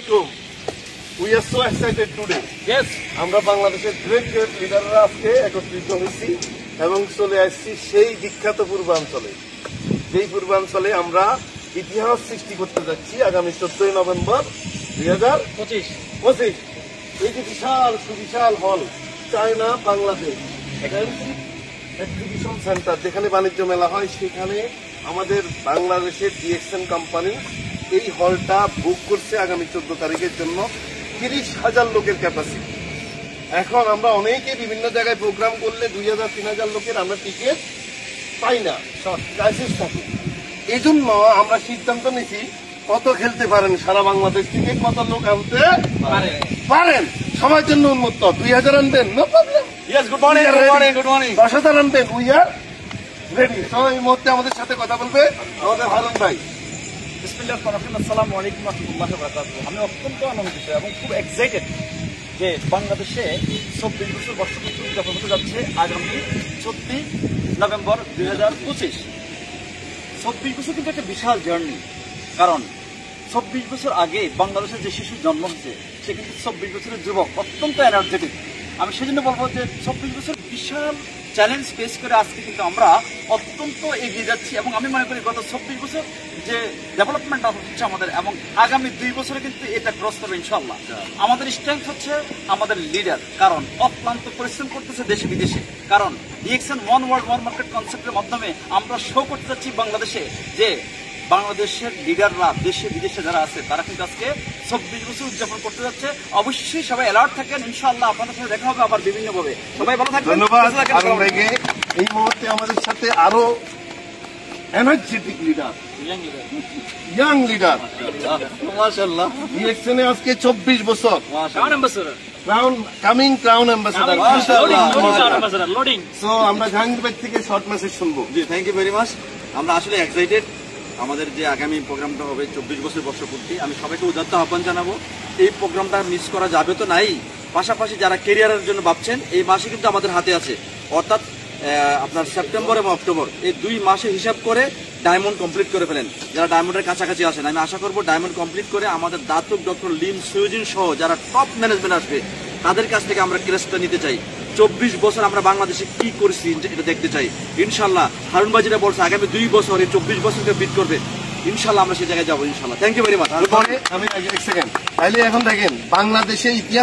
Assalamualaikum. We are so excited today. Yes. আমরা বাংলাদেশের great লিডাররা আজকে একত্রিত হয়েছি এবং চলে আসছি সেই বিখ্যাত পূর্বাঞ্চলে, যেই পূর্বাঞ্চলে আমরা ইতিহাস সৃষ্টি করতে যাচ্ছি আগামী 14 নভেম্বর 2025। এই যে বিশাল সুবিশাল হল, চায়না বাংলাদেশ এক্সিবিশন সেন্টার, যেখানে বাণিজ্য মেলা হয়, সেখানে আমাদের বাংলাদেশের ডিএক্সএন কোম্পানি এই হলটা বুক করছে আগামী 14 তারিখের জন্য 30,000 লোকের ক্যাপাসিটি। এখন আমরা অনেকে বিভিন্ন জায়গায় প্রোগ্রাম করলে 2,000-3,000 লোকের আমরা টিকিট পাই না, ক্রাইসিস থাকে। এই জন্য আমরা সিদ্ধান্ত নিয়েছি কত খেলতে পারেন সারা বাংলাদেশ থেকে, কত লোক আনতে পারেন, সবার জন্য উন্মুক্ত। 2,000 আনবেন, no problem. Yes, good morning, good morning, good morning. 10,000 আনবেন, উই আর রেডি। তো এই মুহূর্তে আমাদের সাথে কথা বলবে আমাদের হারুন ভাই। আসসালামু আলাইকুম ওয়া রাহমাতুল্লাহি ওয়া বারাকাতুহু। আমি অত্যন্ত আনন্দিত এবং খুব এক্সাইটেড যে বাংলাদেশে 24 বছর বর্ষপূর্তি উদযাপন হতে যাচ্ছে আগামী 14 নভেম্বর 2025। 24 বছর কিন্তু একটা বিশাল জার্নি, কারণ 24 বছর আগে বাংলাদেশের যে শিশু জন্ম হচ্ছে সে কিন্তু 24 বছরের যুবক, অত্যন্ত এনার্জেটিক। আমি সেজন্য বলবো যে 24 বছর বিশাল চ্যালেঞ্জ ফেস করে আজকে কিন্তু আমরা অত্যন্ত এগিয়ে যাচ্ছি এবং আমি মনে করি গত 24 বছর যে ডেভেলপমেন্ট হচ্ছে আমাদের, এবং আগামী 2 বছরে কিন্তু এটা ক্রস করবে ইনশাআল্লাহ। আমাদের স্ট্রেংথ হচ্ছে আমাদের লিডার, কারণ অক্লান্ত পরিশ্রম করতেছে দেশে বিদেশে, কারণ DXN one world one market কনসেপ্টের মাধ্যমে আমরা শো করতে যাচ্ছি বাংলাদেশে যে বাংলাদেশের লিডাররা দেশে বিদেশে যারা আছে তারা কিন্তু আজকে 24 বছর উদযাপন করতে যাচ্ছে। অবশ্যই সবাই অ্যালার্ট থাকেন, ইনশাআল্লাহ আপনাদের সাথে দেখা হবে আবার বিভিন্নভাবে। সবাই ভালো থাকবেন। ধন্যবাদ হারুন ভাইকে। এই মুহূর্তে আমাদের সাথে আরো এনার্জেটিক লিডার, ইয়াং লিডার, মাশাআল্লাহ। ডিএক্সএন এ আজকে 24 বছর, মাশাআল্লাহ। Crown ambassador. লোডিং। সো আমরা জাহাঙ্গীর ভাই থেকে শর্ট মেসেজ শুনবো। জি, থ্যাংক ইউ ভেরি মাচ। আমরা আসলে এক্সাইটেড। আমাদের যে আগামী প্রোগ্রামটা হবে 24 বছর বর্ষপূর্তি, আমি সবাইকে উদাত্ত আহ্বান জানাবো, এই প্রোগ্রামটা মিস করা যাবে তো নাই। পাশাপাশি যারা কেরিয়ারের জন্য ভাবছেন, এই মাসে কিন্তু আমাদের হাতে আছে, অর্থাৎ আপনার সেপ্টেম্বর এবং অক্টোবর, এই 2 মাসে হিসাব করে ডায়মন্ড কমপ্লিট করে ফেলেন। যারা ডায়মন্ডের কাছাকাছি আসেন, আমি আশা করবো ডায়মন্ড কমপ্লিট করে আমাদের দাতুক ডক্টর লিম সুইজিন সহ যারা টপ ম্যানেজমেন্ট আসবে তাদের কাছ থেকে আমরা ক্রেস্টটা নিতে চাই। 24 বছর আমরা বাংলাদেশে কি করেছি এটা দেখতে চাই। ইনশাল্লাহ হারুন ভাই যেটা বলছে, আগামী 2 বছর এই 24 বছরকে বিট করবে, ইনশাল্লাহ আমরা সেই জায়গায় যাবো ইনশাল্লাহ। Thank you very much. আমি এক সেকেন্ড তাইলে এখন দেখেন, বাংলাদেশে ইতিহাস